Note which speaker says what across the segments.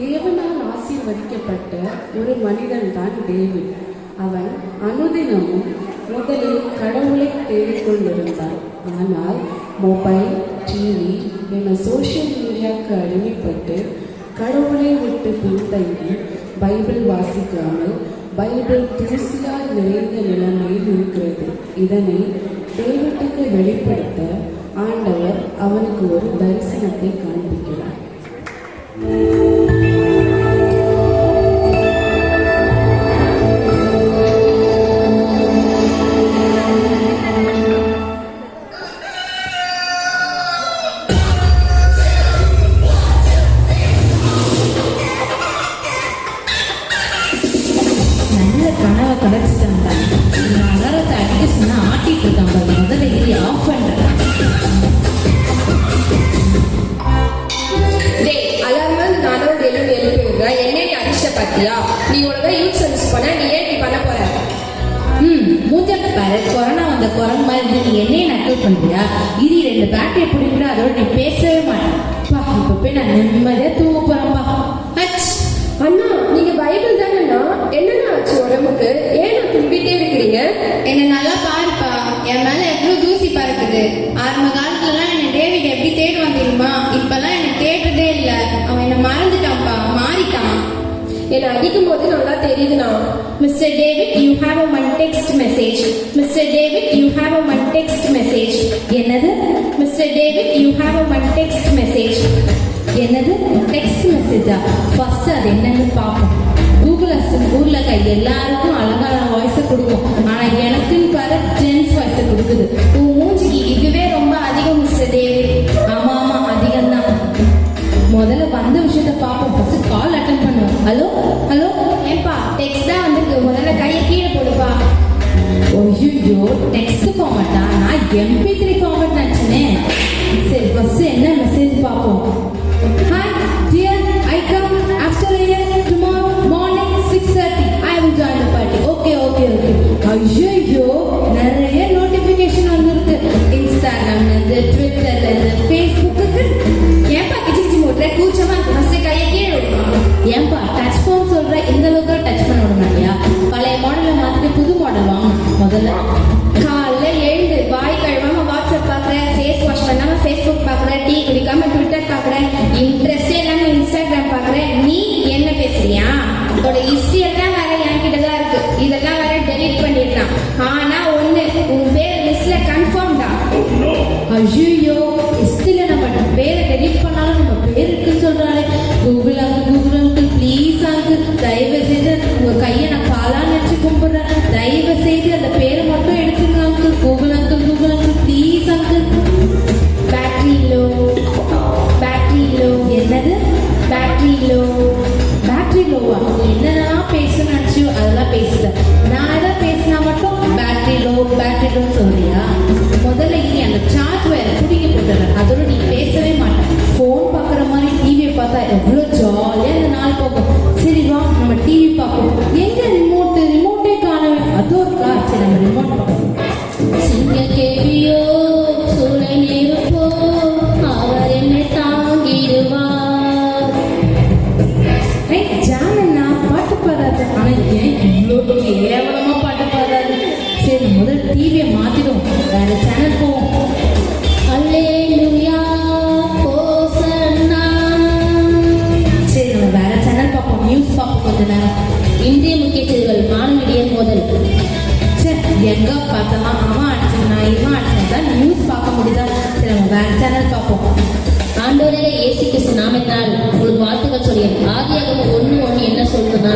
Speaker 1: தேவனால் ஆசீர்வதிக்கப்பட்ட ஒரு மனிதன் தான் டேவிட். அவன் அனுதினமும் முதலில் கடவுளை தேடிக்கொண்டிருந்தான். ஆனால் மொபைல், டிவி என சோஷியல் மீடியாவுக்கு அடிமைப்பட்டு கடவுளை விட்டு பின்தங்கி பைபிள் வாசிக்காமல் பைபிள் தூசியால் நிறைந்த நிலைமையில் இருக்கிறது. இதனை டேவிட்டுக்கு வெளிப்படுத்த ஆண்டவர் அவனுக்கு ஒரு தரிசனத்தை காண்பிக்கிறார்.
Speaker 2: கனவை கடைச்சிட்டாங்க. அலாரத்தை அடிக்க சொன்னா ஆட்டிட்டு இருக்காங்க. முதல்ல ஏறி ஆஃப் பண்றேன்.
Speaker 3: நானும் டெய்லி எழுப்பிடுறேன். என்ன நீ அடிச்ச பாத்தியா? நீ ஒழுங்கா யூத் சர்வீஸ் பண்ண. நீ ஏன் நீ பண்ண போற?
Speaker 2: மூஞ்ச பாரு, கொரோனா வந்த குரங்கு மாதிரி நீ என்னையே நக்கல் பண்றியா? இது 2 பேட்டரியை பிடிக்கிற அதோட நீ பேசவே மாட்டேன். இப்ப போய் நான் நிம்மதியா தூங்க போறேன்பா.
Speaker 3: அண்ணா, நீங்க பைபிள் தானேண்ணா? என்னண்ணா ஆச்சு உடம்புக்கு? ஏன் தும்பிட்டே இருக்கிறீங்க?
Speaker 4: என்ன நல்லா பாருப்பா, என் மேல எவ்வளவு தூசி பறக்குது. ஆரம்ப காலத்துலலாம் என்ன டேவிட் எப்படி தேடுவான் தெரியுமா? இப்பெல்லாம் என்ன தேடுறதே இல்ல. அவன் என்ன மறந்துட்டான்ப்பா, மாறிட்டான்.
Speaker 3: என்ன அடிக்கும் போது நல்லா தெரியுதுண்ணா.
Speaker 4: Mr. David, you have a one text message. Mr. David, you have a one text message.
Speaker 2: என்னது?
Speaker 4: Mr. David, you have a one text message.
Speaker 2: என்னது? டெக்ஸ்ட் மெசேஜா? ஃபர்ஸ்ட் அது என்னன்னு பார்ப்போம். கூகுள் அசிஸ்டன்ட் ஊர்ல எல்லாருக்கும் அழகான வாய்ஸை கொடுக்கும். ஆனா எனக்குன்னு பாரு ஜென்ஸ் வாய்ஸை கொடுக்குது.
Speaker 4: உன் மூஞ்சிக்கு இதுவே ரொம்ப அதிகம் மிஸ்டர் டேவிட்.
Speaker 2: ஆமா ஆமா, அதிகம் தான். முதல்ல வந்த விஷயத்த பார்ப்போம். ஃபர்ஸ்ட் கால் அட்டன் பண்ணுவோம். Hello hello.
Speaker 4: ஏன்பா டெக்ஸ்ட் தான் வந்திருக்கு, முதல்ல கையை கீழே போடுப்பா.
Speaker 2: ஐயோ, டெக்ஸ்ட் ஃபார்மேட்டா? நான் MP3 ஃபார்மேட் நினைச்சேனே. சரி, ஃபர்ஸ்ட் என்ன மெசேஜ் பார்ப்போம். Hi dear, I come after a year tomorrow morning 6:30. I will join the party. Okay. ஐயோ, நிறைய நோட்டிபிகேஷன் வந்திருக்கு. இன்ஸ்டாகிராம்ல இருந்து, ட்விட்டர்ல இருந்து, ஃபேஸ்புக்கு.
Speaker 4: ஏன்பா கிச்சி மூட்டுற? கூச்சமா இருக்கு. ஃபர்ஸ்ட் கையை கீழே விடுப்பா.
Speaker 2: ஏன்பா டச் ஃபோன் சொல்ற? இந்த அளவுக்கு டச் பண்ண விட மாட்டியா? பழைய மாடலை மாத்திட்டு புது மாடல் வாங்க முதல்ல.
Speaker 4: காலைல எழுந்து வாய் கழுவாம வாட்ஸ்அப் பாக்குறேன், ஃபேஸ் வாஷ் பண்ணாம ஃபேஸ்புக் பாக்குறேன், டீ குடிக்காம ட்விட்டர் பாக்குறேன், இன்ட்ரெஸ்டே இல்லாம இன்ஸ்டாகிராம் பாக்குறேன். நீ என்ன பேசுறியா? அதோட ஹிஸ்டரி எல்லாம் வேற என்கிட்ட தான் இருக்கு. இதெல்லாம் வேற டெலீட் பண்ணிடலாம். ஆனா ஒண்ணு, உன் பேர் லிஸ்ட்ல கன்ஃபார்ம் தான்.
Speaker 2: ஐயோ, ஹிஸ்டரியில நம்ம பேரை டெலீட் பண்ணாலும் நம்ம பேர் இருக்குன்னு சொல்றாரு. கூகுள் அங்கிள் ப்ளீஸ் அங்கிள், தயவு செய்து உங்க கையை நான் காலா நினைச்சு கும்பிடுறேன். தயவு செய்து அந்த பேரை மட்டும் எடுத்துங்க uncle. Google uncle please uncle.
Speaker 4: Battery low.
Speaker 2: என்னது? பேட்டரி லோவா? என்னென்னலாம் பேசணும்னு நினைச்சியோ அதெல்லாம் பேசுற. நான் எதாவது பேசினா மட்டும் பேட்டரி லோ சொல்றியா? முதல்ல இனி அந்த சார்ஜ் வேற குடிக்க போட்டுறேன். அதோட நீ பேசவே மாட்டேன். போன் பாக்குற மாதிரி டிவியை பார்த்தா எவ்வளவு ஜாலியா இந்த நாள் போகும். சரி வா, நம்ம டிவி பார்ப்போம். எங்க ரிமோட்டே காணவே. அதோ இருக்கா? சரி, நம்ம ரிமோட் பார்ப்போம்.
Speaker 4: சிங்க கேவியோ சூளை நெருப்போ அவர் என்னை தாங்கிடுவார்.
Speaker 2: ஜானண்ணா பாட்டு பாடாது. ஆனா ஏன் இவ்வளோ கேவலமா பாட்டு பாடாது? சரி, முதல் டிவியை மாத்திடும், வேற சேனல் போவோம்.
Speaker 4: அல்லேலூயா ஹோசன்னா.
Speaker 2: சரி, நம்ம வேற சேனல் பார்ப்போம். நியூஸ் பார்ப்போம் கொஞ்ச நேரம்.
Speaker 4: இந்திய முக்கிய செய்திகள். மாணவிய மோதல்.
Speaker 2: சரி, எங்க பார்த்தலாம் அவன் அடிச்சிருந்தா இவன் அடிச்சிருந்தா நியூஸ் பார்க்க முடியுதா? சரி, நம்ம வேற சேனல் பார்ப்போம்.
Speaker 4: ஆண்டவரே இயேசு கிறிஸ்து நாமத்தினால் உங்களுக்கு வாழ்த்துக்கள் சொல்கிறேன். ஆதியாகமம் 1:1 என்ன சொல்லுதுன்னா,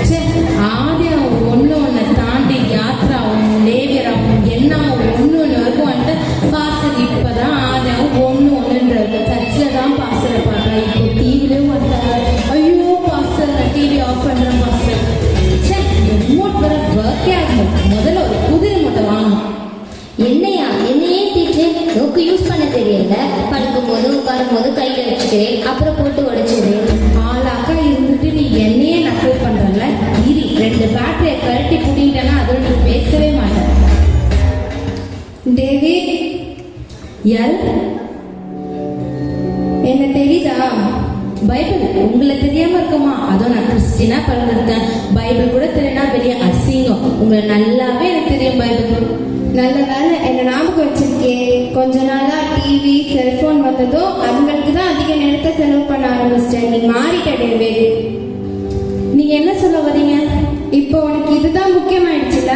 Speaker 2: சரி, ஆதியாகமம் 1:1 தாண்டி யாத்ராவும் லேவியராவும் என்ன 1:1 வரைக்கும் வந்துட்டு பாஸ்டர் இப்பதான் ஆதியாகமம் 1:1 சர்ச்சில் தான் பாஸ்டரை பார்த்தா. இப்போ டிவிலையும் வந்தாங்க. ஐயோ பாஸ்டர், நான் டிவி ஆஃப் பண்றேன் பாஸ்டர். சரி, ரிமோட் வர ஒர்க்கே ஆகும். முதல்ல ஒரு புது ரிமோட்டை வாங்கணும்.
Speaker 4: என்னையே டீச்சர் நோக்கு யூஸ் பண்ண தெரியல. படுக்கும் போது உட்காரும் போது கையில வச்சுக்கிறேன், அப்புறம் போட்டு உடைச்சிடுறேன்.
Speaker 2: ஆளாக்கா இருந்துட்டு நீ என்னையே நக்கல் பண்றல. இரு, 2 பேட்டரியை கழட்டி புடிங்கிட்டேன்னா அதோட நீ பேசவே மாட்டேன்.
Speaker 4: டேவிட்,
Speaker 2: எல்
Speaker 4: என்ன தெரியுதா?
Speaker 2: பைபிள் உங்களை தெரியாம இருக்குமா? அதுவும் நான் கிறிஸ்டினா பிறந்திருக்கேன். பைபிள் கூட தெரியனா பெரிய அசிங்கம். உங்களை நல்லாவே எனக்கு தெரியும் பைபிள்.
Speaker 4: நல்ல வேலை என்ன ஞாபகம் வச்சிருக்கே. கொஞ்ச நாளா டிவி செல்போன் வந்ததும் அதுங்களுக்கு தான் அதிக நேரத்தை செலவு பண்ண ஆரம்பிச்சிட்டேன். நீ மாறிட்ட டேவிட்.
Speaker 2: நீங்க என்ன சொல்ல வரீங்க?
Speaker 4: இப்போ உனக்கு இதுதான் முக்கியமாயிடுச்சுல?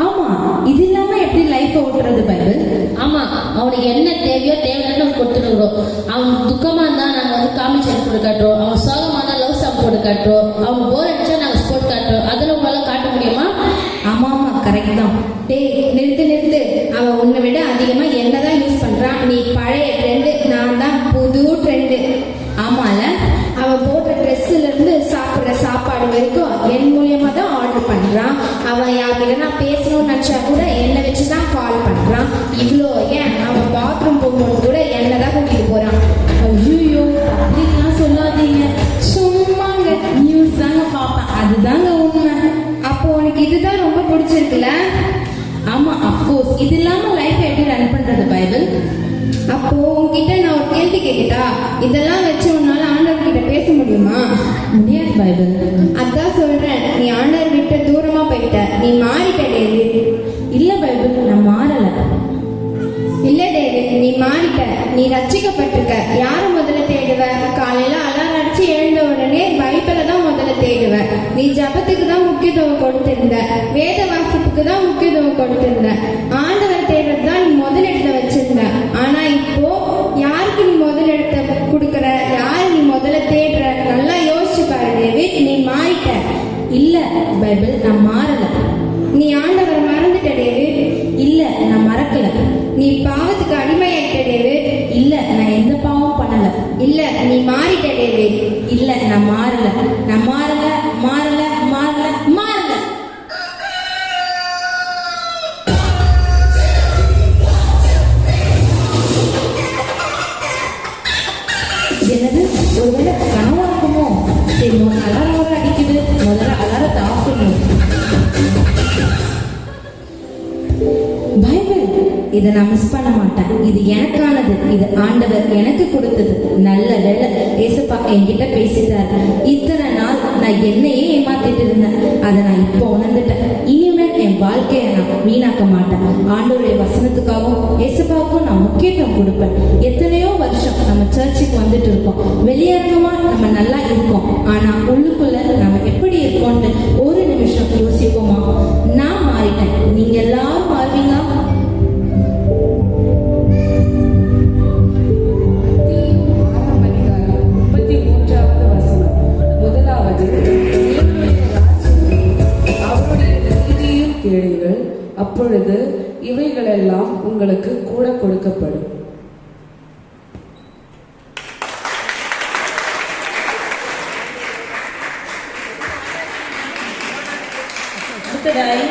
Speaker 2: ஆமா, இது இல்லாம எப்படி லைஃப் ஓட்டுறது பைபிள்?
Speaker 5: ஆமா, அவனுக்கு என்ன தேவையோ தேவையான கொடுத்துருக்குறோம். அவன் துக்கமா இருந்தா நாங்க வந்து காமெடி சாங் போட்டு காட்டுறோம். அவன் சோகமா இருந்தா லவ் சாங் போட்டு காட்டுறோம். அவன் போர் அடிச்சா நாங்க ஸ்போர்ட் காட்டுறோம். அதுல உங்களால காட்ட முடியுமா?
Speaker 2: ஆமா ஆமா, கரெக்ட் தான்.
Speaker 4: டேய் நிறுத்து. அவன் உன்னை விட அதிகமா என்னதான் யூஸ் பண்றான். நீ பழைய ட்ரெண்டு, நான் தான் புது ட்ரெண்டு.
Speaker 2: ஆமால,
Speaker 4: அவன் போடுற ட்ரெஸ்ல இருந்து சாப்பிடுற சாப்பாடு வரைக்கும் என் மூலியமா தான் ஆர்டர் பண்றான். அவன் யார்கிட்ட நான் பேசணும்னு நினைச்சா கூட என்னை வச்சுதான் கால் பண்றான். இவ்வளோ ஏன் அவன் பாத்ரூம் போகும்போது கூட என்னை தான் கூட்டிட்டு போறான்.
Speaker 2: ஐயோ அப்படிலாம் சொல்லாதீங்க. சும்மாங்க நியூஸ் தாங்க பார்ப்பேன், அதுதாங்க உண்மை.
Speaker 4: அப்போ உனக்கு இதுதான் ரொம்ப பிடிச்சிருக்குல்ல?
Speaker 2: ஆமா, அப்கோர்ஸ். இது இல்லாம லைஃப் எப்படி ரன் பண்றது பைபிள்?
Speaker 4: அப்போ உன்கிட்ட நான் ஒரு கேள்வி கேட்குதா? இதெல்லாம் வச்சு உன்னால ஆண்டவர்கிட்ட பேச முடியுமா?
Speaker 2: முடியாது பைபிள்.
Speaker 4: அதான் சொல்றேன், நீ ஆண்டவர் விட்டு தூரமா போயிட்ட. நீ மாறிட்ட டேவிட்.
Speaker 2: இல்ல பைபிள், நான் மாறல.
Speaker 4: இல்ல டேவிட், நீ மாறிட்ட. நீ ரட்சிக்கப்பட்டிருக்க. யார முதல்ல தேடுவ? காலையில அலாரம் அடிச்சு எழுந்த உடனே பைபிளை தான் முதல்ல தேடுவ. நீ ஜபத்துக்கு தான் முக்கியத்துவம் கொடுத்திருந்த. வேத வாசிப்புக்கு தான் முக்கியத்துவம் கொடுத்திருந்த. ஆண்டவர் தேடுறது தான் நீ முதலிடத்தை வச்சிருந்த. ஆனா இப்போ யாருக்கு நீ முதலிடத்தை கொடுக்கற? யாரு நீ முதல்ல தேடுற? நல்லா யோசிச்சு பாரு டேவிட், நீ மாறிட்ட.
Speaker 2: இல்ல பைபிள், நான் மாறல.
Speaker 4: நீ ஆண்டவரை மறந்துட்ட டேவிட்.
Speaker 2: இல்ல, நான் மறக்கல.
Speaker 4: நீ பாவத்துக்கு அடிமையாயிட்ட டேவிட்.
Speaker 2: இல்ல, நான் எந்த பாவம் பண்ணல.
Speaker 4: இல்ல, நீ மாறிட்ட டேவிட்.
Speaker 2: இல்ல, நான் மாறல. நான் மாறல மாறல மாறல மாறல. என்னது, ஒருவேளை கனவா இருக்குமோ? சரி, அலாரம் வர அடிக்குது. முதல்ல அலாரத்தை ஆஃப் பண்ணணும். பைபிள், இதை நான் மிஸ் பண்ண மாட்டேன். இது எனக்கானது. இது ஆண்டவர் எனக்கு கொடுத்தது. நல்ல வேளை ஏசப்பா என்கிட்ட பேசிட்டாரு. இத்தனை நாள் நான் என்னையே ஏமாத்திட்டு இருந்தேன். அதை நான் இப்போ உணர்ந்துட்டேன். இனிமேல் என் வாழ்க்கையை நான் வீணாக்க மாட்டேன். ஆண்டவருடைய வசனத்துக்காகவும் ஏசப்பாவுக்கும் நான் முக்கியத்துவம் கொடுப்பேன். எத்தனையோ வருஷம் நம்ம சர்ச்சுக்கு வந்துட்டு இருக்கோம். வெளியரங்கமா நம்ம நல்லா இருக்கோம். ஆனா உள்ளுக்குள்ள நம்ம எப்படி இருக்கோம்னு ஒரு நிமிஷம் யோசிப்போமா? நான் மாறிட்டேன். நீங்க எல்லாரும் மாறுவீங்க?
Speaker 1: கேளுங்கள், அப்பொழுது இவைகளெல்லாம் உங்களுக்கு கூட கொடுக்கப்படும்.
Speaker 5: அடுத்ததாய்